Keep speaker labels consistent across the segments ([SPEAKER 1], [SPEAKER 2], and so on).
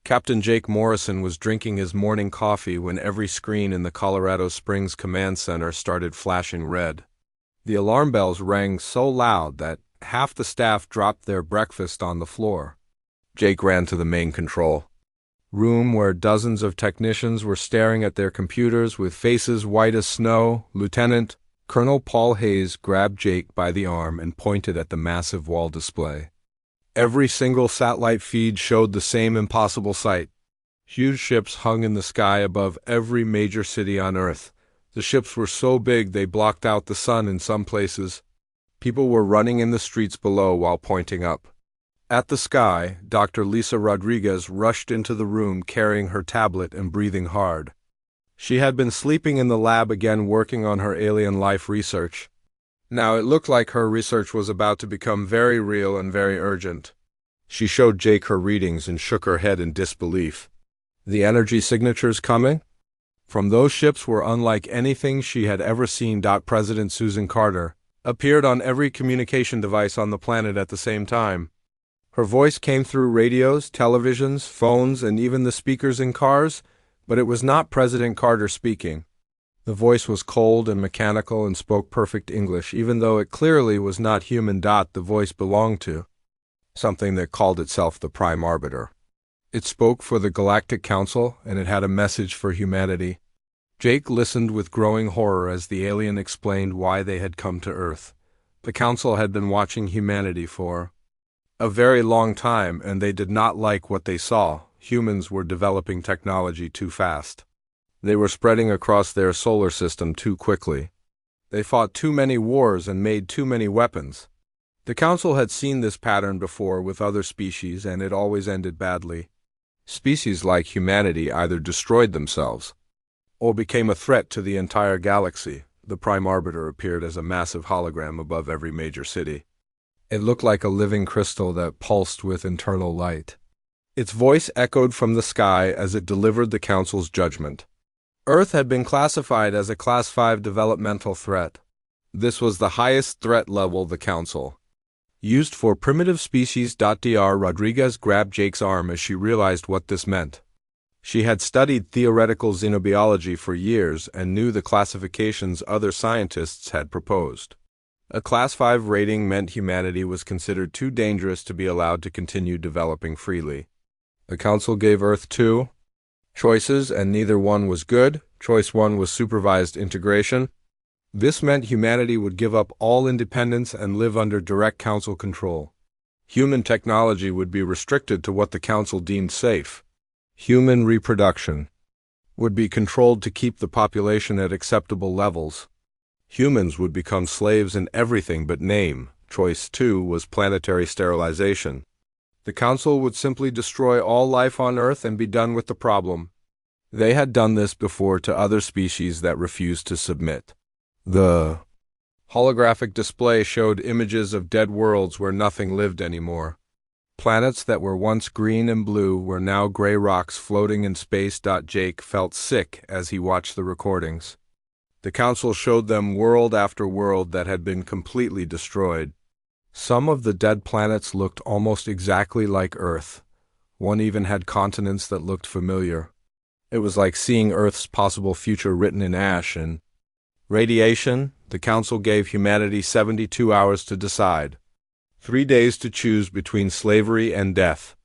[SPEAKER 1] Captain Jake Morrison was drinking his morning coffee when every screen in the Colorado Springs Command Center started flashing red. The alarm bells rang so loud that half the staff dropped their breakfast on the floor. Jake ran to the main control room where dozens of technicians were staring at their computers with faces white as snow. Lieutenant Colonel Paul Hayes grabbed Jake by the arm and pointed at the massive wall display. Every single satellite feed showed the same impossible sight. Huge ships hung in the sky above every major city on Earth. The ships were so big they blocked out the sun in some places. People were running in the streets below while pointing up at the sky. Dr. Lisa Rodriguez rushed into the room carrying her tablet and breathing hard. She had been sleeping in the lab again working on her alien life research. Now it looked like her research was about to become very real and very urgent. She showed Jake her readings and shook her head in disbelief. The energy signatures coming from those ships were unlike anything she had ever seen. President Susan Carter appeared on every communication device on the planet at the same time. Her voice came through radios, televisions, phones, and even the speakers in cars, but it was not President Carter speaking. The voice was cold and mechanical and spoke perfect English, even though it clearly was not human. The voice belonged to something that called itself the Prime Arbiter. It spoke for the Galactic Council, and it had a message for humanity. Jake listened with growing horror as the alien explained why they had come to Earth. The Council had been watching humanity for a very long time, and they did not like what they saw. Humans were developing technology too fast. They were spreading across their solar system too quickly. They fought too many wars and made too many weapons. The Council had seen this pattern before with other species, and it always ended badly. Species like humanity either destroyed themselves or became a threat to the entire galaxy. The Prime Arbiter appeared as a massive hologram above every major city. It looked like a living crystal that pulsed with internal light. Its voice echoed from the sky as it delivered the Council's judgment. Earth had been classified as a Class 5 developmental threat. This was the highest threat level the Council used for primitive species. Dr. Rodriguez grabbed Jake's arm as she realized what this meant. She had studied theoretical xenobiology for years and knew the classifications other scientists had proposed. A Class 5 rating meant humanity was considered too dangerous to be allowed to continue developing freely. The Council gave Earth two choices, and neither one was good. Choice 1 was supervised integration. This meant humanity would give up all independence and live under direct Council control. Human technology would be restricted to what the Council deemed safe. Human reproduction would be controlled to keep the population at acceptable levels. Humans would become slaves in everything but name. Choice 2 was planetary sterilization. The Council would simply destroy all life on Earth and be done with the problem. They had done this before to other species that refused to submit. The holographic display showed images of dead worlds where nothing lived anymore. Planets that were once green and blue were now gray rocks floating in space. Jake felt sick as he watched the recordings. The Council showed them world after world that had been completely destroyed. Some of the dead planets looked almost exactly like Earth. One even had continents that looked familiar. It was like seeing Earth's possible future written in ash and radiation. The Council gave humanity 72 hours to decide. 3 days to choose between slavery and death.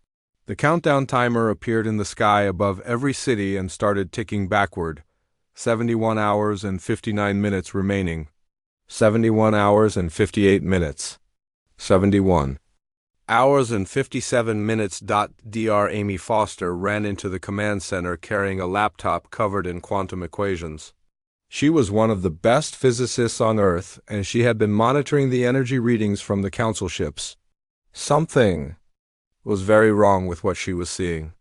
[SPEAKER 1] The countdown timer appeared in the sky above every city and started ticking backward. 71 hours and 59 minutes remaining. 71 hours and 58 minutes. 71 hours and 57 minutes. Dr. Amy Foster ran into the command center carrying a laptop covered in quantum equations. She was one of the best physicists on Earth, and she had been monitoring the energy readings from the Council ships. Something was very wrong with what she was seeing.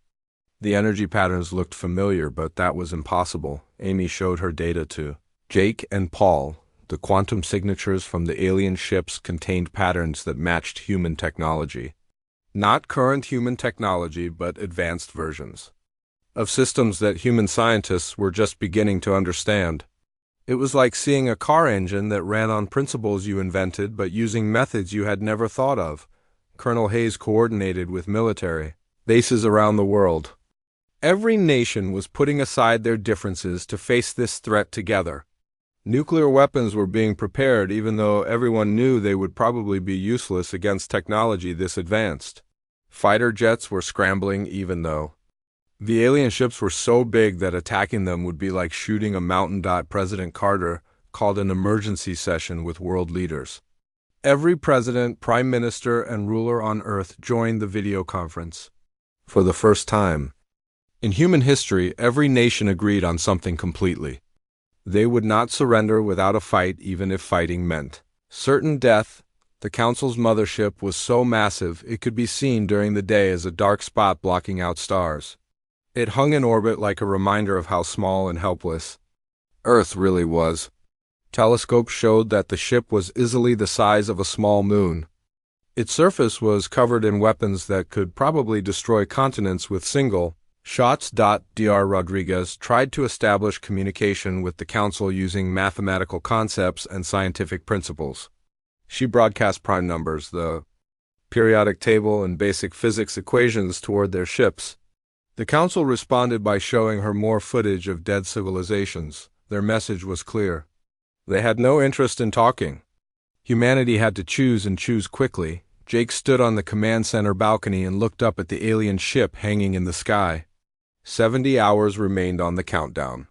[SPEAKER 1] The energy patterns looked familiar, but that was impossible. Amy showed her data to Jake and Paul. The quantum signatures from the alien ships contained patterns that matched human technology. Not current human technology, but advanced versions of systems that human scientists were just beginning to understand. It was like seeing a car engine that ran on principles you invented, but using methods you had never thought of. Colonel Hayes coordinated with military bases around the world. Every nation was putting aside their differences to face this threat together. Nuclear weapons were being prepared even though everyone knew they would probably be useless against technology this advanced. Fighter jets were scrambling even though the alien ships were so big that attacking them would be like shooting a mountain. President Carter called an emergency session with world leaders. Every president, prime minister, and ruler on Earth joined the video conference. For the first time in human history, every nation agreed on something completely. They would not surrender without a fight, even if fighting meant certain death. The Council's mothership was so massive it could be seen during the day as a dark spot blocking out stars. It hung in orbit like a reminder of how small and helpless Earth really was. Telescopes showed that the ship was easily the size of a small moon. Its surface was covered in weapons that could probably destroy continents with single shots. Dr. Rodriguez tried to establish communication with the Council using mathematical concepts and scientific principles. She broadcast prime numbers, the periodic table, and basic physics equations toward their ships. The Council responded by showing her more footage of dead civilizations. Their message was clear. They had no interest in talking. Humanity had to choose, and choose quickly. Jake stood on the command center balcony and looked up at the alien ship hanging in the sky. 70 hours remained on the countdown.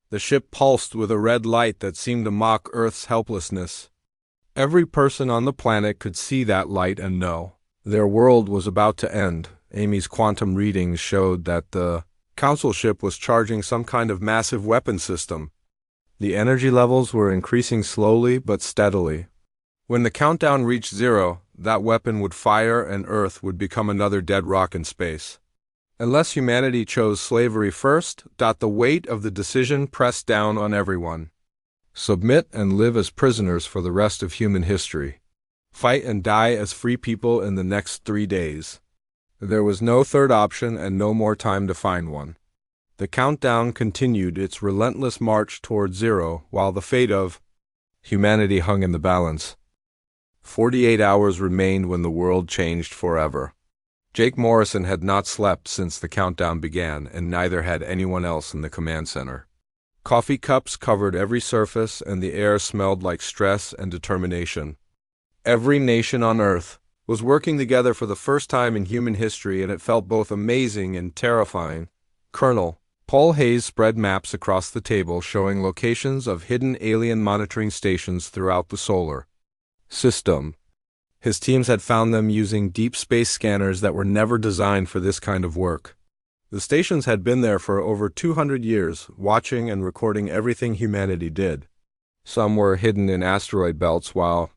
[SPEAKER 1] The ship pulsed with a red light that seemed to mock Earth's helplessness. Every person on the planet could see that light and know their world was about to end. Amy's quantum readings showed that the Council ship was charging some kind of massive weapon system. The energy levels were increasing slowly but steadily. When the countdown reached 0, that weapon would fire and Earth would become another dead rock in space. Unless humanity chose slavery first, the weight of the decision pressed down on everyone. Submit and live as prisoners for the rest of human history. Fight and die as free people in the next 3 days. There was no third option and no more time to find one. The countdown continued its relentless march toward 0 while the fate of humanity hung in the balance. 48 hours remained when the world changed forever. Jake Morrison had not slept since the countdown began, and neither had anyone else in the command center. Coffee cups covered every surface, and the air smelled like stress and determination. Every nation on Earth was working together for the first time in human history, and it felt both amazing and terrifying. Colonel Paul Hayes spread maps across the table showing locations of hidden alien monitoring stations throughout the solar system. His teams had found them using deep space scanners that were never designed for this kind of work. The stations had been there for over 200 years, watching and recording everything humanity did. Some were hidden in asteroid belts, while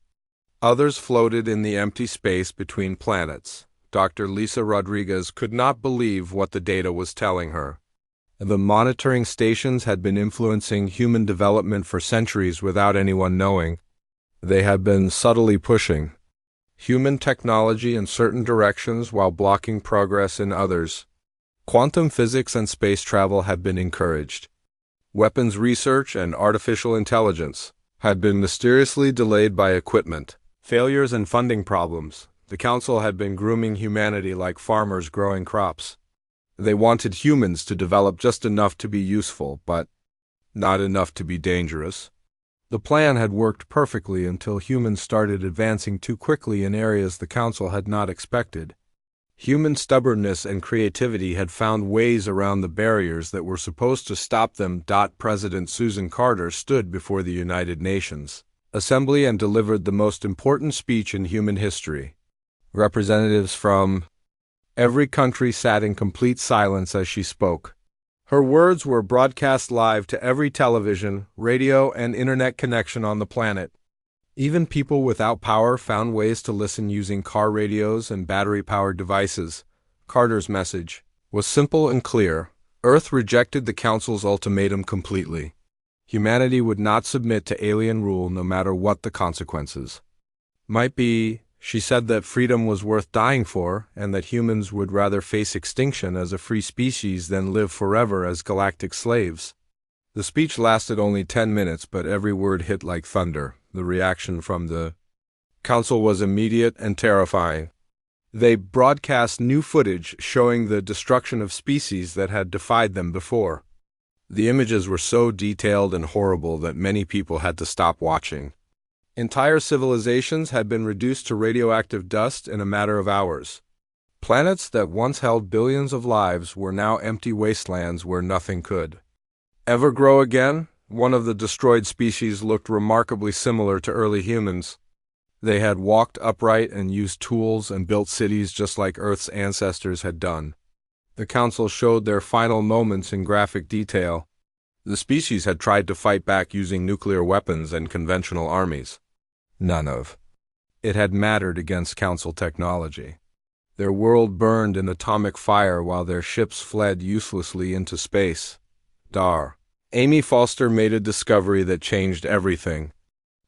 [SPEAKER 1] others floated in the empty space between planets. Dr. Lisa Rodriguez could not believe what the data was telling her. The monitoring stations had been influencing human development for centuries without anyone knowing. They had been subtly pushing human technology in certain directions while blocking progress in others. Quantum physics and space travel had been encouraged. Weapons research and artificial intelligence had been mysteriously delayed by equipment failures and funding problems. The Council had been grooming humanity like farmers growing crops. They wanted humans to develop just enough to be useful, but not enough to be dangerous. The plan had worked perfectly until humans started advancing too quickly in areas the Council had not expected. Human stubbornness and creativity had found ways around the barriers that were supposed to stop them. President Susan Carter stood before the United Nations Assembly and delivered the most important speech in human history. Representatives from every country sat in complete silence as she spoke. Her words were broadcast live to every television, radio, and internet connection on the planet. Even people without power found ways to listen using car radios and battery-powered devices. Carter's message was simple and clear. Earth rejected the Council's ultimatum completely. Humanity would not submit to alien rule no matter what the consequences might be. She said that freedom was worth dying for, and that humans would rather face extinction as a free species than live forever as galactic slaves. The speech lasted only 10 minutes, but every word hit like thunder. The reaction from the Council was immediate and terrifying. They broadcast new footage showing the destruction of species that had defied them before. The images were so detailed and horrible that many people had to stop watching. Entire civilizations had been reduced to radioactive dust in a matter of hours. Planets that once held billions of lives were now empty wastelands where nothing could ever grow again. One of the destroyed species looked remarkably similar to early humans. They had walked upright and used tools and built cities just like Earth's ancestors had done. The Council showed their final moments in graphic detail. The species had tried to fight back using nuclear weapons and conventional armies. None of it had mattered against Council technology. Their world burned in atomic fire while their ships fled uselessly into space. Amy Foster made a discovery that changed everything.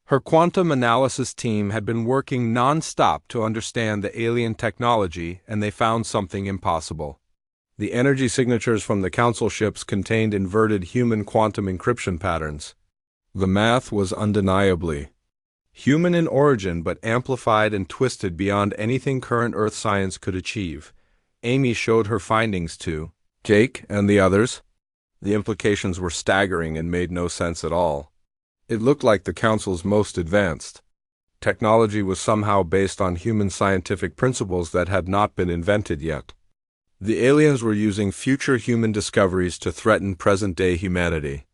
[SPEAKER 1] Her quantum analysis team had been working non-stop to understand the alien technology, and they found something impossible. The energy signatures from the Council ships contained inverted human quantum encryption patterns. The math was undeniably human in origin, but amplified and twisted beyond anything current Earth science could achieve. Amy showed her findings to Jake and the others. The implications were staggering and made no sense at all. It looked like the Council's most advanced technology was somehow based on human scientific principles that had not been invented yet. The aliens were using future human discoveries to threaten present-day humanity.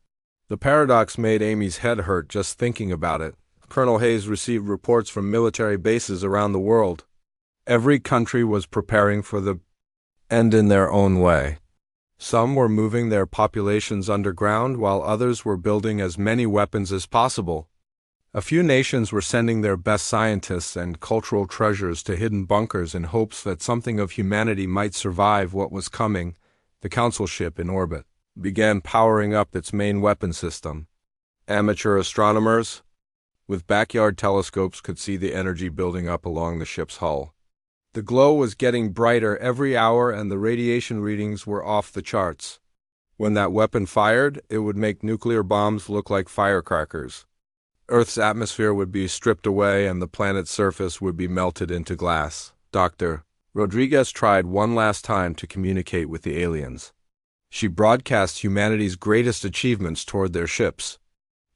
[SPEAKER 1] The paradox made Amy's head hurt just thinking about it. Colonel Hayes received reports from military bases around the world. Every country was preparing for the end in their own way. Some were moving their populations underground, while others were building as many weapons as possible. A few nations were sending their best scientists and cultural treasures to hidden bunkers in hopes that something of humanity might survive what was coming. The Council ship in orbit began powering up its main weapon system. Amateur astronomers with backyard telescopes could see the energy building up along the ship's hull. The glow was getting brighter every hour, and the radiation readings were off the charts. When that weapon fired, it would make nuclear bombs look like firecrackers. Earth's atmosphere would be stripped away and the planet's surface would be melted into glass. Dr. Rodriguez tried one last time to communicate with the aliens. She broadcast humanity's greatest achievements toward their ships.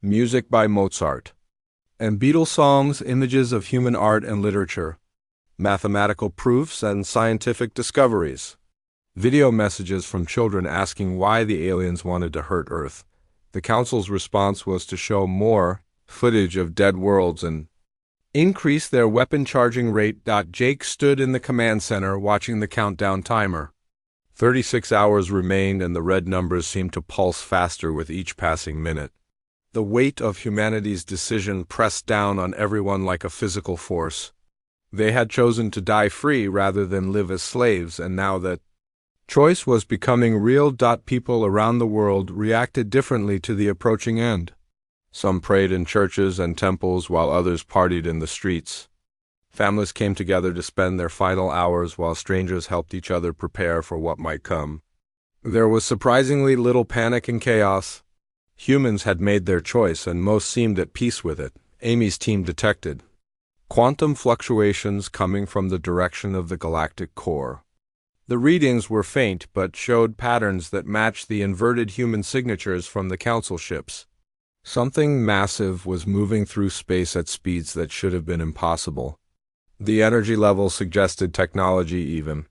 [SPEAKER 1] Music by Mozart. And Beatles songs, images of human art and literature. Mathematical proofs and scientific discoveries. Video messages from children asking why the aliens wanted to hurt Earth. The Council's response was to show more footage of dead worlds and increase their weapon charging rate. Jake stood in the command center watching the countdown timer. 36 hours remained, and the red numbers seemed to pulse faster with each passing minute. The weight of humanity's decision pressed down on everyone like a physical force. They had chosen to die free rather than live as slaves, and now that choice was becoming real. People around the world reacted differently to the approaching end. Some prayed in churches and temples while others partied in the streets. Families came together to spend their final hours while strangers helped each other prepare for what might come. There was surprisingly little panic and chaos. Humans had made their choice, and most seemed at peace with it. Amy's team detected quantum fluctuations coming from the direction of the galactic core. The readings were faint but showed patterns that matched the inverted human signatures from the Council ships. Something massive was moving through space at speeds that should have been impossible. The energy level suggested technology even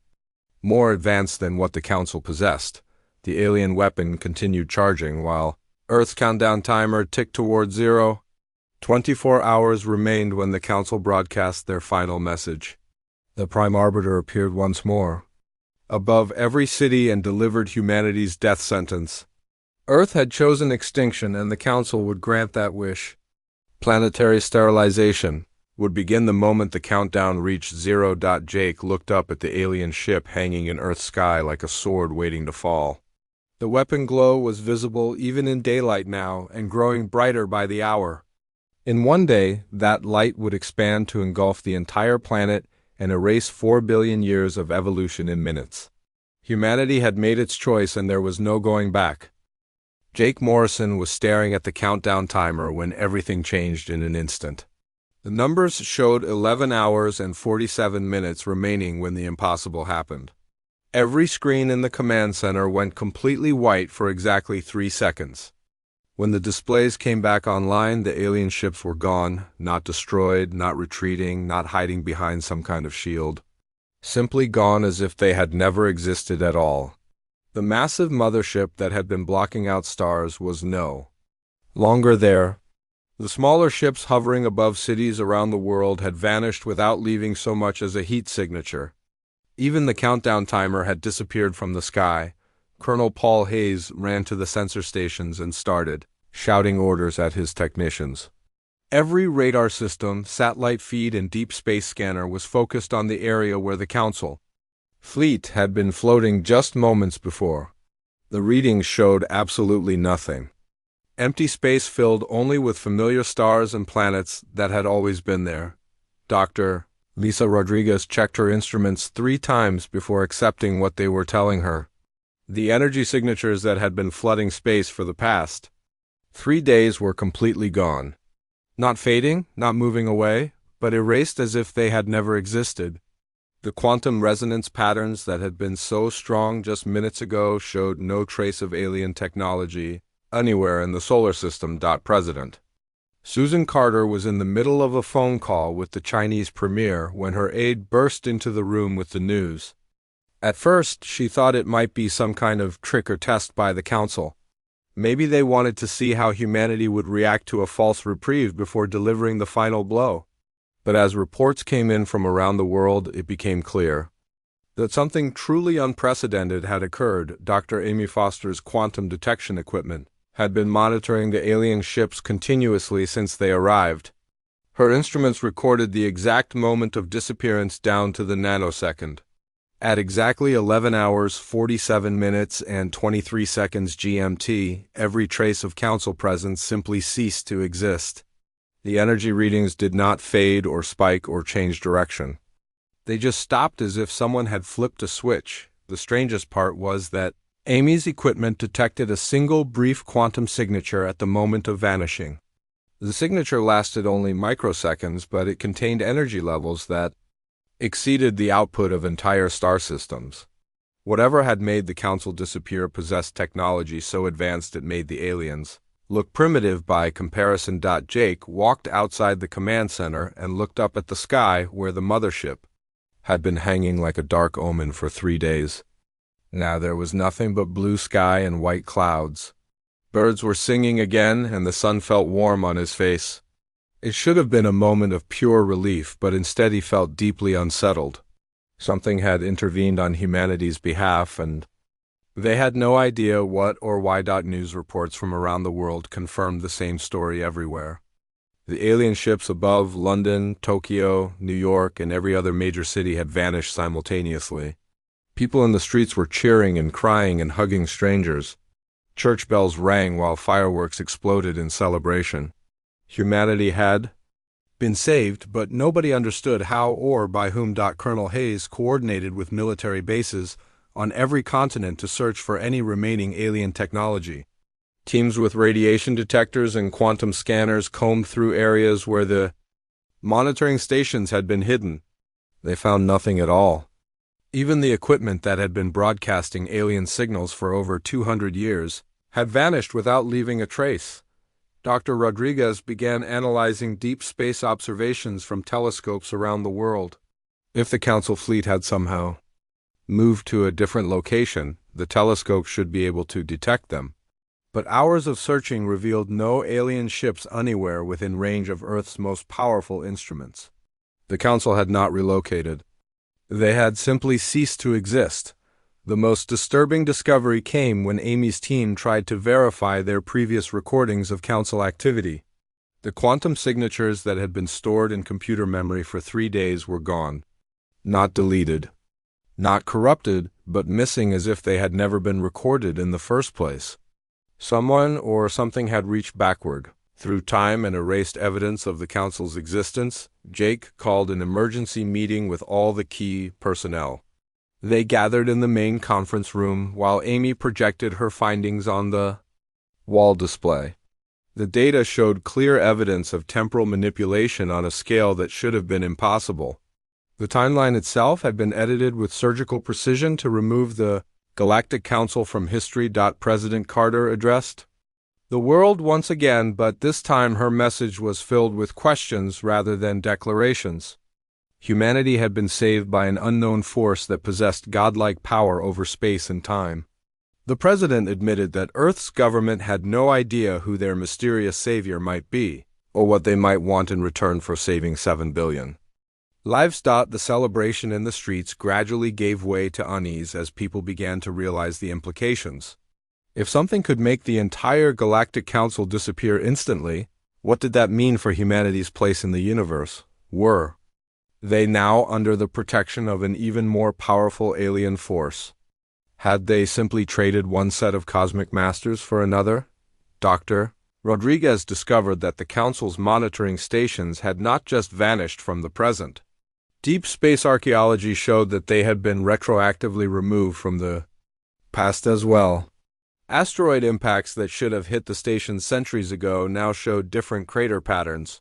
[SPEAKER 1] more advanced than what the Council possessed. The alien weapon continued charging while Earth's countdown timer ticked toward zero. 24 hours remained when the Council broadcast their final message. The Prime Arbiter appeared once more above every city and delivered humanity's death sentence. Earth had chosen extinction, and the Council would grant that wish. Planetary sterilization would begin the moment the countdown reached zero. Jake looked up at the alien ship hanging in Earth's sky like a sword waiting to fall. The weapon glow was visible even in daylight now, and growing brighter by the hour. In one day, that light would expand to engulf the entire planet and erase 4 billion years of evolution in minutes. Humanity had made its choice, and there was no going back. Jake Morrison was staring at the countdown timer when everything changed in an instant. The numbers showed 11 hours and 47 minutes remaining when the impossible happened. Every screen in the command center went completely white for exactly 3 seconds. When the displays came back online, the alien ships were gone, not destroyed, not retreating, not hiding behind some kind of shield. Simply gone as if they had never existed at all. The massive mothership that had been blocking out stars was no longer there. The smaller ships hovering above cities around the world had vanished without leaving so much as a heat signature. Even the countdown timer had disappeared from the sky. Colonel Paul Hayes ran to the sensor stations and started shouting orders at his technicians. Every radar system, satellite feed, and deep space scanner was focused on the area where the Council fleet had been floating just moments before. The readings showed absolutely nothing. Empty space filled only with familiar stars and planets that had always been there. Dr. Lisa Rodriguez checked her instruments 3 times before accepting what they were telling her. The energy signatures that had been flooding space for the past 3 days were completely gone. Not fading, not moving away, but erased as if they had never existed. The quantum resonance patterns that had been so strong just minutes ago showed no trace of alien technology anywhere in the solar system. President Susan Carter was in the middle of a phone call with the Chinese premier when her aide burst into the room with the news. At first, she thought it might be some kind of trick or test by the Council. Maybe they wanted to see how humanity would react to a false reprieve before delivering the final blow. But as reports came in from around the world, it became clear that something truly unprecedented had occurred. Dr. Amy Foster's quantum detection equipment had been monitoring the alien ships continuously since they arrived. Her instruments recorded the exact moment of disappearance down to the nanosecond. At exactly 11 hours, 47 minutes, and 23 seconds GMT, every trace of Council presence simply ceased to exist. The energy readings did not fade or spike or change direction. They just stopped as if someone had flipped a switch. The strangest part was that Amy's equipment detected a single brief quantum signature at the moment of vanishing. The signature lasted only microseconds, but it contained energy levels that exceeded the output of entire star systems. Whatever had made the Council disappear possessed technology so advanced it made the aliens look primitive by comparison. Jake walked outside the command center and looked up at the sky where the mothership had been hanging like a dark omen for 3 days. Now there was nothing but blue sky and white clouds. Birds were singing again, and the sun felt warm on his face. It should have been a moment of pure relief, but instead he felt deeply unsettled. Something had intervened on humanity's behalf, and they had no idea what or why. News reports from around the world confirmed the same story everywhere. The alien ships above London, Tokyo, New York, and every other major city had vanished simultaneously. People in the streets were cheering and crying and hugging strangers. Church bells rang while fireworks exploded in celebration. Humanity had been saved, but nobody understood how or by whom. Colonel Hayes coordinated with military bases on every continent to search for any remaining alien technology. Teams with radiation detectors and quantum scanners combed through areas where the monitoring stations had been hidden. They found nothing at all. Even the equipment that had been broadcasting alien signals for over 200 years had vanished without leaving a trace. Dr. Rodriguez began analyzing deep space observations from telescopes around the world. If the Council fleet had somehow moved to a different location, the telescope should be able to detect them. But hours of searching revealed no alien ships anywhere within range of Earth's most powerful instruments. The Council had not relocated. They had simply ceased to exist. The most disturbing discovery came when Amy's team tried to verify their previous recordings of Council activity. The quantum signatures that had been stored in computer memory for 3 days were gone. Not deleted. Not corrupted, but missing as if they had never been recorded in the first place. Someone or something had reached backward through time and erased evidence of the Council's existence. Jake called an emergency meeting with all the key personnel. They gathered in the main conference room while Amy projected her findings on the wall display. The data showed clear evidence of temporal manipulation on a scale that should have been impossible. The timeline itself had been edited with surgical precision to remove the Galactic Council from history. President Carter addressed the world once again, but this time her message was filled with questions rather than declarations. Humanity had been saved by an unknown force that possessed godlike power over space and time. The president admitted that Earth's government had no idea who their mysterious savior might be, or what they might want in return for saving 7 billion. Livestock, the celebration in the streets gradually gave way to unease as people began to realize the implications. If something could make the entire Galactic Council disappear instantly, what did that mean for humanity's place in the universe? Were they now under the protection of an even more powerful alien force? Had they simply traded one set of cosmic masters for another? Dr. Rodriguez discovered that the Council's monitoring stations had not just vanished from the present. Deep space archaeology showed that they had been retroactively removed from the past as well. Asteroid impacts that should have hit the station centuries ago now showed different crater patterns.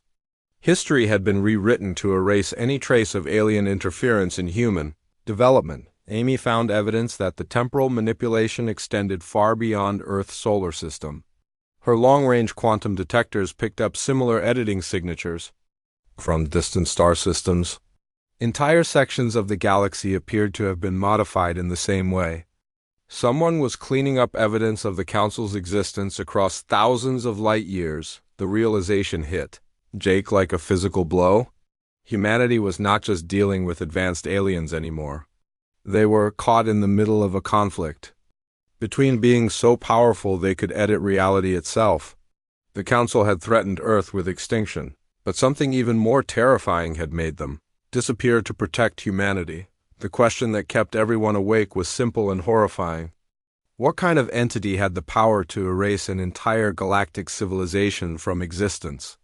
[SPEAKER 1] History had been rewritten to erase any trace of alien interference in human development. Amy found evidence that the temporal manipulation extended far beyond Earth's solar system. Her long-range quantum detectors picked up similar editing signatures from distant star systems. Entire sections of the galaxy appeared to have been modified in the same way. Someone was cleaning up evidence of the Council's existence across thousands of light years. The realization hit Jake like a physical blow. Humanity was not just dealing with advanced aliens anymore. They were caught in the middle of a conflict between being so powerful they could edit reality itself. The Council had threatened Earth with extinction, but something even more terrifying had made them disappear to protect humanity. The question that kept everyone awake was simple and horrifying. What kind of entity had the power to erase an entire galactic civilization from existence?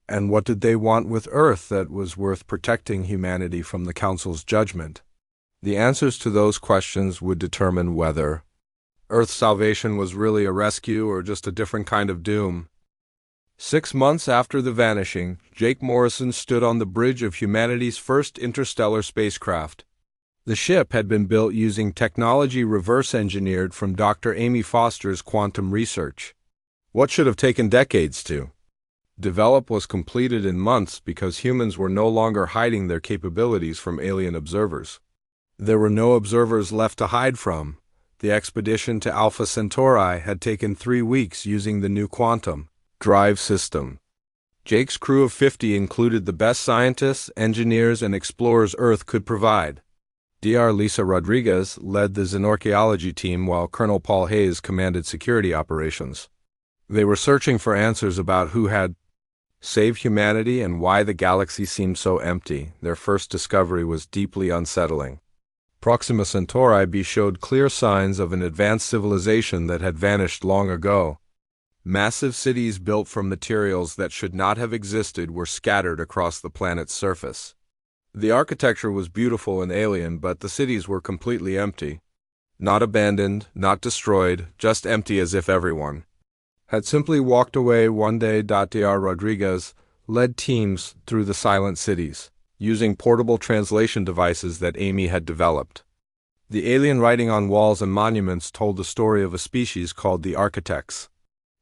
[SPEAKER 1] And what did they want with Earth that was worth protecting humanity from the Council's judgment? The answers to those questions would determine whether Earth's salvation was really a rescue or just a different kind of doom. 6 months after the vanishing, Jake Morrison stood on the bridge of humanity's first interstellar spacecraft. The ship had been built using technology reverse-engineered from Dr. Amy Foster's quantum research. What should have taken decades to develop was completed in months because humans were no longer hiding their capabilities from alien observers. There were no observers left to hide from. The expedition to Alpha Centauri had taken 3 weeks using the new quantum drive system. Jake's crew of 50 included the best scientists, engineers, and explorers Earth could provide. Dr. Lisa Rodriguez led the xenorchaeology team while Colonel Paul Hayes commanded security operations. They were searching for answers about who had saved humanity and why the galaxy seemed so empty. Their first discovery was deeply unsettling. Proxima Centauri B showed clear signs of an advanced civilization that had vanished long ago. Massive cities built from materials that should not have existed were scattered across the planet's surface. The architecture was beautiful and alien, but the cities were completely empty. Not abandoned, not destroyed, just empty, as if everyone had simply walked away one day. Dr. Rodriguez led teams through the silent cities, using portable translation devices that Amy had developed. The alien writing on walls and monuments told the story of a species called the Architects.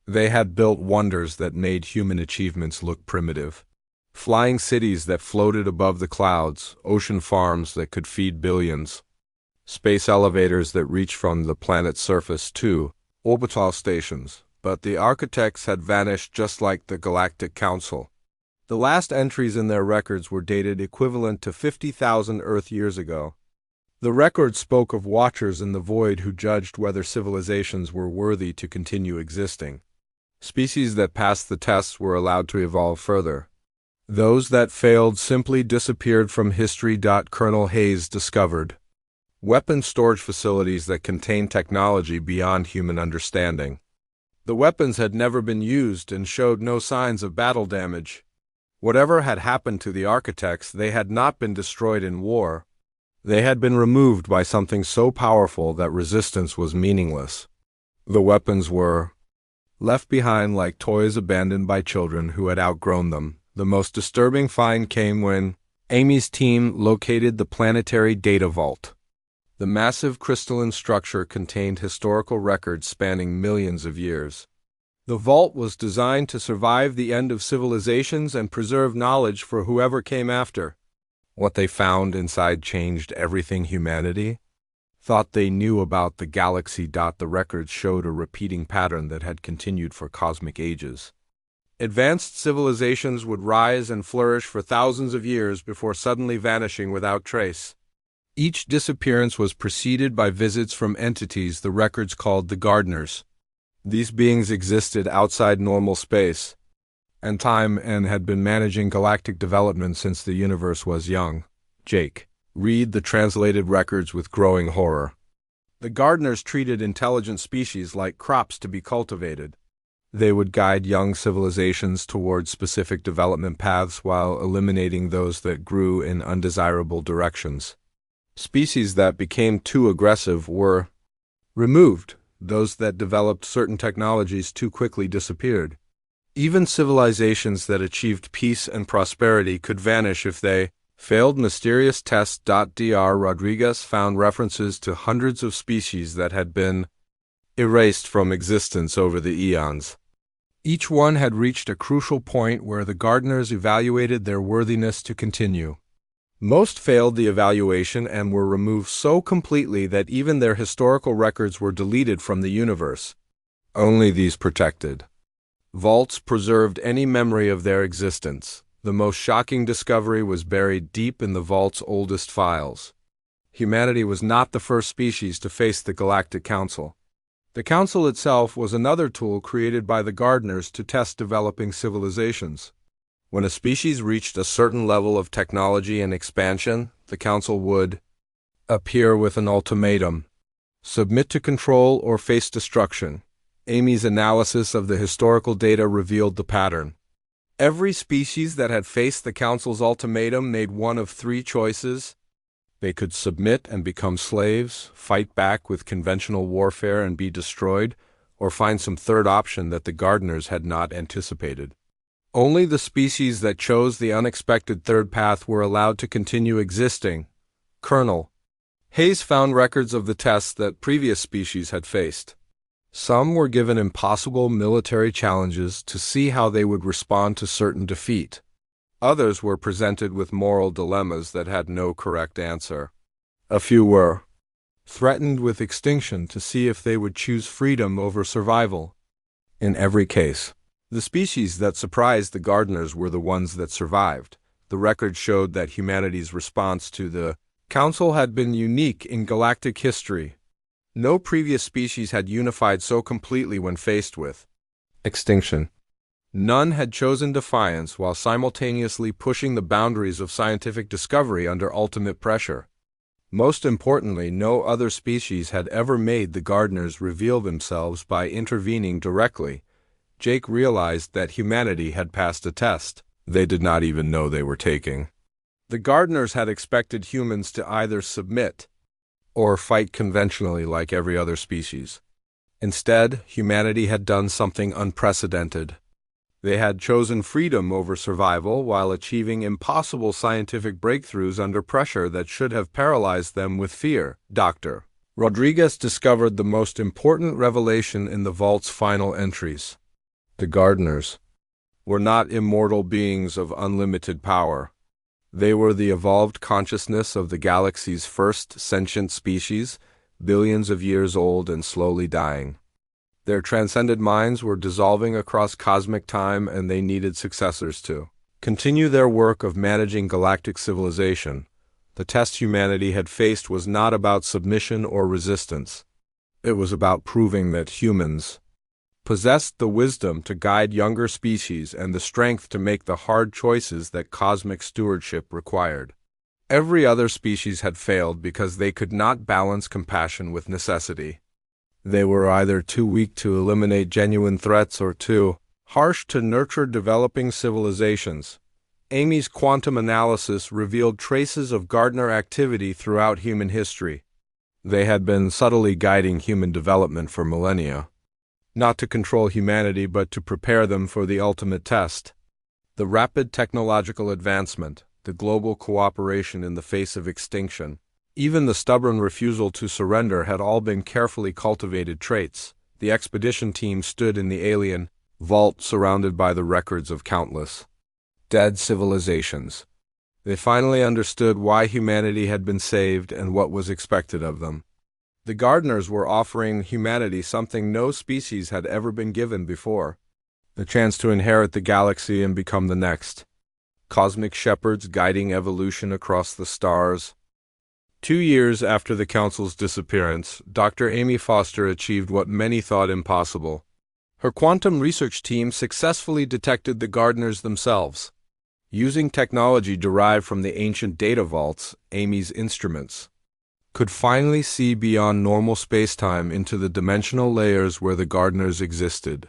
[SPEAKER 1] They had built wonders that made human achievements look primitive. Flying cities that floated above the clouds, ocean farms that could feed billions, space elevators that reached from the planet's surface to orbital stations. But the Architects had vanished just like the Galactic Council. The last entries in their records were dated equivalent to 50,000 Earth years ago. The records spoke of watchers in the void who judged whether civilizations were worthy to continue existing. Species that passed the tests were allowed to evolve further. Those that failed simply disappeared from history. Colonel Hayes discovered weapons storage facilities that contained technology beyond human understanding. The weapons had never been used and showed no signs of battle damage. Whatever had happened to the Architects, they had not been destroyed in war. They had been removed by something so powerful that resistance was meaningless. The weapons were left behind like toys abandoned by children who had outgrown them. The most disturbing find came when Amy's team located the planetary data vault. The massive crystalline structure contained historical records spanning millions of years. The vault was designed to survive the end of civilizations and preserve knowledge for whoever came after. What they found inside changed everything humanity thought they knew about the galaxy. The records showed a repeating pattern that had continued for cosmic ages. Advanced civilizations would rise and flourish for thousands of years before suddenly vanishing without trace. Each disappearance was preceded by visits from entities the records called the Gardeners. These beings existed outside normal space and time and had been managing galactic development since the universe was young. Jake read the translated records with growing horror. The Gardeners treated intelligent species like crops to be cultivated. They would guide young civilizations towards specific development paths while eliminating those that grew in undesirable directions. Species that became too aggressive were removed. Those that developed certain technologies too quickly disappeared. Even civilizations that achieved peace and prosperity could vanish if they failed mysterious tests. Dr. Rodriguez found references to hundreds of species that had been erased from existence over the eons. Each one had reached a crucial point where the Gardeners evaluated their worthiness to continue. Most failed the evaluation and were removed so completely that even their historical records were deleted from the universe. Only these protected vaults preserved any memory of their existence. The most shocking discovery was buried deep in the vault's oldest files. Humanity was not the first species to face the Galactic Council. The Council itself was another tool created by the Gardeners to test developing civilizations. When a species reached a certain level of technology and expansion, the Council would appear with an ultimatum: submit to control or face destruction. Amy's analysis of the historical data revealed the pattern. Every species that had faced the Council's ultimatum made one of three choices. They could submit and become slaves, fight back with conventional warfare and be destroyed, or find some third option that the Gardeners had not anticipated. Only the species that chose the unexpected third path were allowed to continue existing. Colonel Hayes found records of the tests that previous species had faced. Some were given impossible military challenges to see how they would respond to certain defeat. Others were presented with moral dilemmas that had no correct answer. A few were threatened with extinction to see if they would choose freedom over survival. In every case, the species that surprised the Gardeners were the ones that survived. The record showed that humanity's response to the Council had been unique in galactic history. No previous species had unified so completely when faced with extinction. None had chosen defiance while simultaneously pushing the boundaries of scientific discovery under ultimate pressure. Most importantly, no other species had ever made the Gardeners reveal themselves by intervening directly. Jake realized that humanity had passed a test they did not even know they were taking. The Gardeners had expected humans to either submit or fight conventionally like every other species. Instead, humanity had done something unprecedented. They had chosen freedom over survival while achieving impossible scientific breakthroughs under pressure that should have paralyzed them with fear. Dr. Rodriguez discovered the most important revelation in the vault's final entries. The Gardeners were not immortal beings of unlimited power. They were the evolved consciousness of the galaxy's first sentient species, billions of years old and slowly dying. Their transcended minds were dissolving across cosmic time, and they needed successors to continue their work of managing galactic civilization. The test humanity had faced was not about submission or resistance. It was about proving that humans possessed the wisdom to guide younger species and the strength to make the hard choices that cosmic stewardship required. Every other species had failed because they could not balance compassion with necessity. They were either too weak to eliminate genuine threats or too harsh to nurture developing civilizations. Amy's quantum analysis revealed traces of Gardener activity throughout human history. They had been subtly guiding human development for millennia. not to control humanity but to prepare them for the ultimate test. The rapid technological advancement, the global cooperation in the face of extinction, even the stubborn refusal to surrender had all been carefully cultivated traits. The expedition team stood in the alien vault surrounded by the records of countless dead civilizations. They finally understood why humanity had been saved and what was expected of them. The gardeners were offering humanity something no species had ever been given before: the chance to inherit the galaxy and become the next cosmic shepherds guiding evolution across the stars. 2 years after the Council's disappearance, Dr. Amy Foster achieved what many thought impossible. Her quantum research team successfully detected the gardeners themselves. Using technology derived from the ancient data vaults, Amy's instruments could finally see beyond normal spacetime into the dimensional layers where the gardeners existed.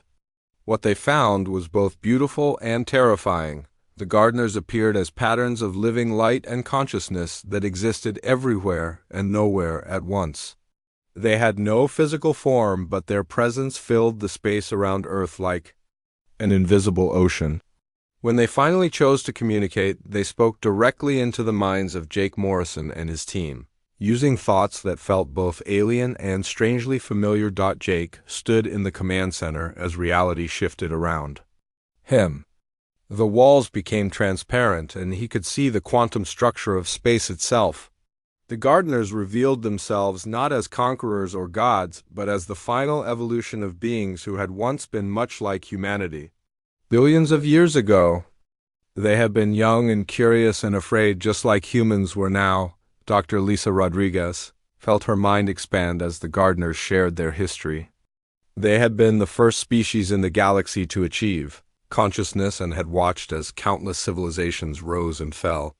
[SPEAKER 1] What they found was both beautiful and terrifying. The gardeners appeared as patterns of living light and consciousness that existed everywhere and nowhere at once. They had no physical form, but their presence filled the space around Earth like an invisible ocean. When they finally chose to communicate, they spoke directly into the minds of Jake Morrison and his team. Using thoughts that felt both alien and strangely familiar. Jake stood in the command center as reality shifted around him. The walls became transparent, and he could see the quantum structure of space itself. The gardeners revealed themselves not as conquerors or gods, but as the final evolution of beings who had once been much like humanity. Billions of years ago, they had been young and curious and afraid just like humans were now. Dr. Lisa Rodriguez felt her mind expand as the gardeners shared their history. They had been the first species in the galaxy to achieve consciousness and had watched as countless civilizations rose and fell.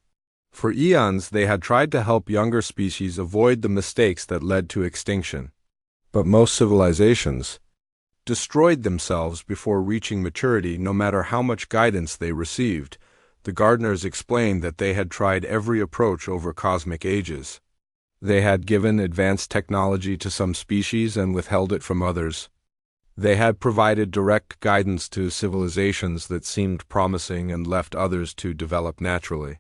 [SPEAKER 1] For eons, they had tried to help younger species avoid the mistakes that led to extinction. But most civilizations destroyed themselves before reaching maturity, no matter how much guidance they received. The gardeners explained that they had tried every approach over cosmic ages. They had given advanced technology to some species and withheld it from others. They had provided direct guidance to civilizations that seemed promising and left others to develop naturally.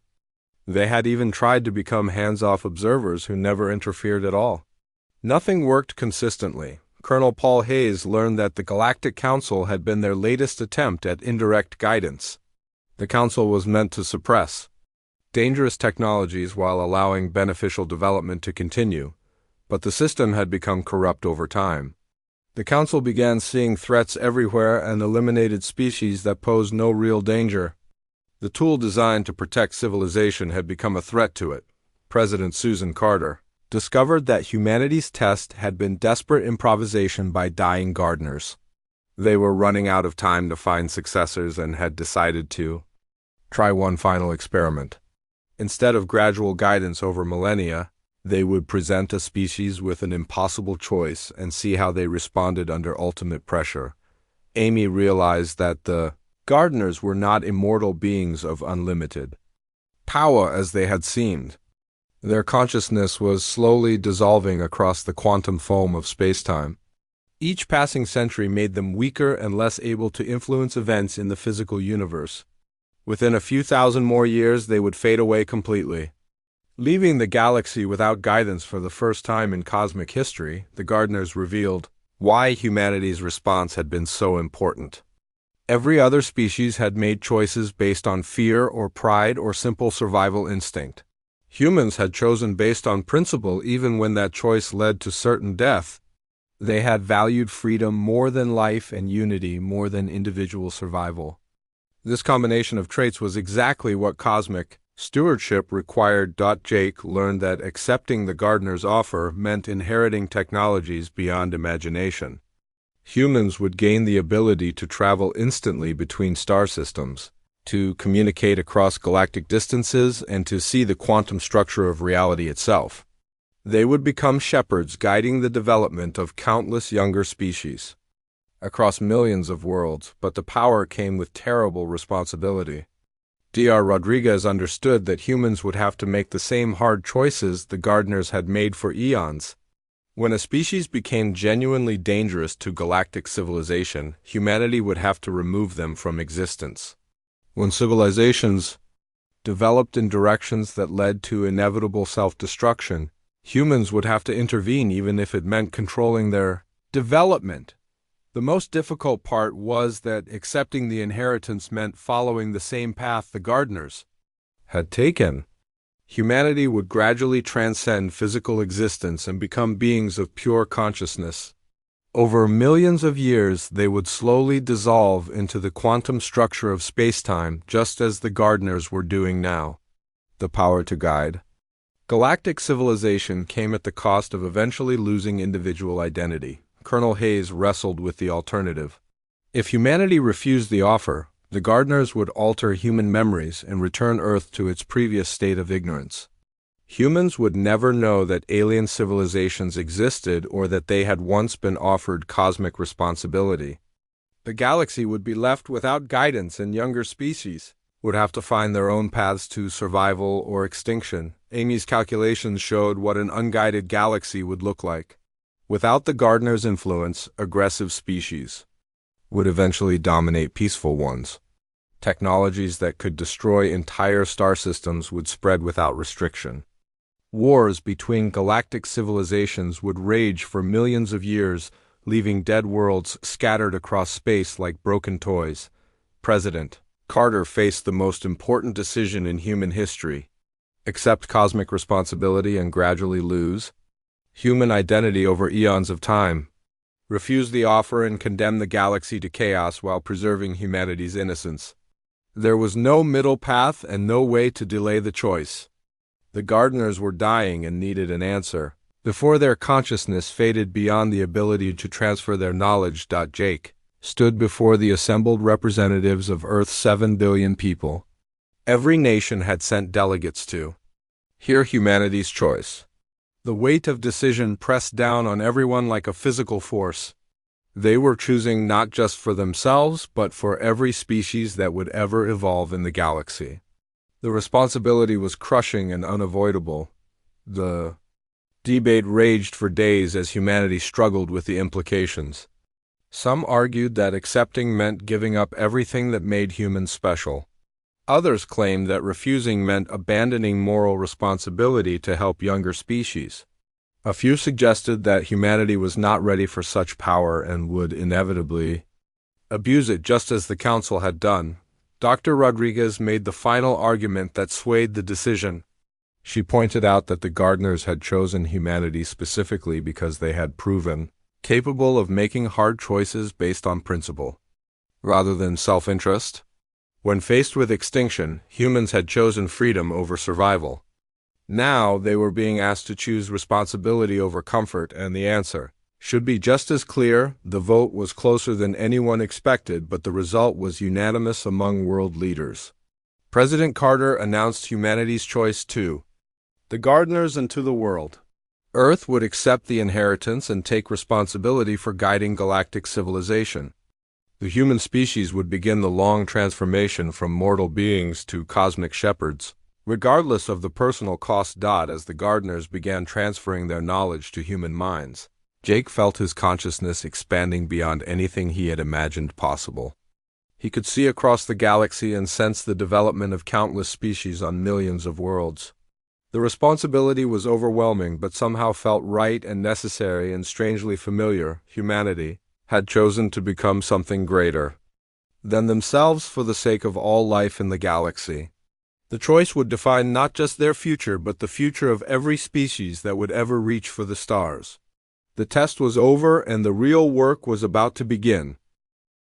[SPEAKER 1] They had even tried to become hands-off observers who never interfered at all. Nothing worked consistently. Colonel Paul Hayes learned that the Galactic Council had been their latest attempt at indirect guidance. The Council was meant to suppress dangerous technologies while allowing beneficial development to continue, but the system had become corrupt over time. The Council began seeing threats everywhere and eliminated species that posed no real danger. The tool designed to protect civilization had become a threat to it. President Susan Carter discovered that humanity's test had been desperate improvisation by dying gardeners. They were running out of time to find successors and had decided to try one final experiment. Instead of gradual guidance over millennia, they would present a species with an impossible choice and see how they responded under ultimate pressure. Amy realized that the gardeners were not immortal beings of unlimited power as they had seemed. Their consciousness was slowly dissolving across the quantum foam of spacetime. Each passing century made them weaker and less able to influence events in the physical universe. Within a few thousand more years, they would fade away completely. Leaving the galaxy without guidance for the first time in cosmic history, the gardeners revealed why humanity's response had been so important. Every other species had made choices based on fear or pride or simple survival instinct. Humans had chosen based on principle even when that choice led to certain death. They had valued freedom more than life and unity more than individual survival. This combination of traits was exactly what cosmic stewardship required. Jake learned that accepting the gardener's offer meant inheriting technologies beyond imagination. Humans would gain the ability to travel instantly between star systems, to communicate across galactic distances, and to see the quantum structure of reality itself. They would become shepherds guiding the development of countless younger species across millions of worlds, but the power came with terrible responsibility. Dr. Rodriguez understood that humans would have to make the same hard choices the gardeners had made for eons. When a species became genuinely dangerous to galactic civilization, humanity would have to remove them from existence. When civilizations developed in directions that led to inevitable self-destruction, humans would have to intervene even if it meant controlling their development. The most difficult part was that accepting the inheritance meant following the same path the gardeners had taken. Humanity would gradually transcend physical existence and become beings of pure consciousness. Over millions of years, they would slowly dissolve into the quantum structure of space-time, just as the gardeners were doing now. The power to guide. Galactic civilization came at the cost of eventually losing individual identity. Colonel Hayes wrestled with the alternative. If humanity refused the offer, the gardeners would alter human memories and return Earth to its previous state of ignorance. Humans would never know that alien civilizations existed or that they had once been offered cosmic responsibility. The galaxy would be left without guidance, and younger species would have to find their own paths to survival or extinction. Amy's calculations showed what an unguided galaxy would look like. Without the gardener's influence, aggressive species would eventually dominate peaceful ones. Technologies that could destroy entire star systems would spread without restriction. Wars between galactic civilizations would rage for millions of years, leaving dead worlds scattered across space like broken toys. President Carter faced the most important decision in human history: accept cosmic responsibility and gradually lose human identity over eons of time, refuse the offer and condemn the galaxy to chaos while preserving humanity's innocence. There was no middle path and no way to delay the choice. The gardeners were dying and needed an answer before their consciousness faded beyond the ability to transfer their knowledge. Jake stood before the assembled representatives of Earth's 7 billion people. Every nation had sent delegates to hear humanity's choice. The weight of decision pressed down on everyone like a physical force. They were choosing not just for themselves, but for every species that would ever evolve in the galaxy. The responsibility was crushing and unavoidable. The debate raged for days as humanity struggled with the implications. Some argued that accepting meant giving up everything that made humans special. Others claimed that refusing meant abandoning moral responsibility to help younger species. A few suggested that humanity was not ready for such power and would inevitably abuse it, just as the Council had done. Dr. Rodriguez made the final argument that swayed the decision. She pointed out that the gardeners had chosen humanity specifically because they had proven capable of making hard choices based on principle, rather than self-interest. When faced with extinction, humans had chosen freedom over survival. Now they were being asked to choose responsibility over comfort, and the answer should be just as clear. The vote was closer than anyone expected, but the result was unanimous among world leaders. President Carter announced humanity's choice to the gardeners and to the world. Earth would accept the inheritance and take responsibility for guiding galactic civilization. The human species would begin the long transformation from mortal beings to cosmic shepherds, regardless of the personal cost. As the gardeners began transferring their knowledge to human minds, Jake felt his consciousness expanding beyond anything he had imagined possible. He could see across the galaxy and sense the development of countless species on millions of worlds. The responsibility was overwhelming, but somehow felt right and necessary and strangely familiar. Humanity had chosen to become something greater than themselves for the sake of all life in the galaxy. The choice would define not just their future, but the future of every species that would ever reach for the stars. The test was over, and the real work was about to begin.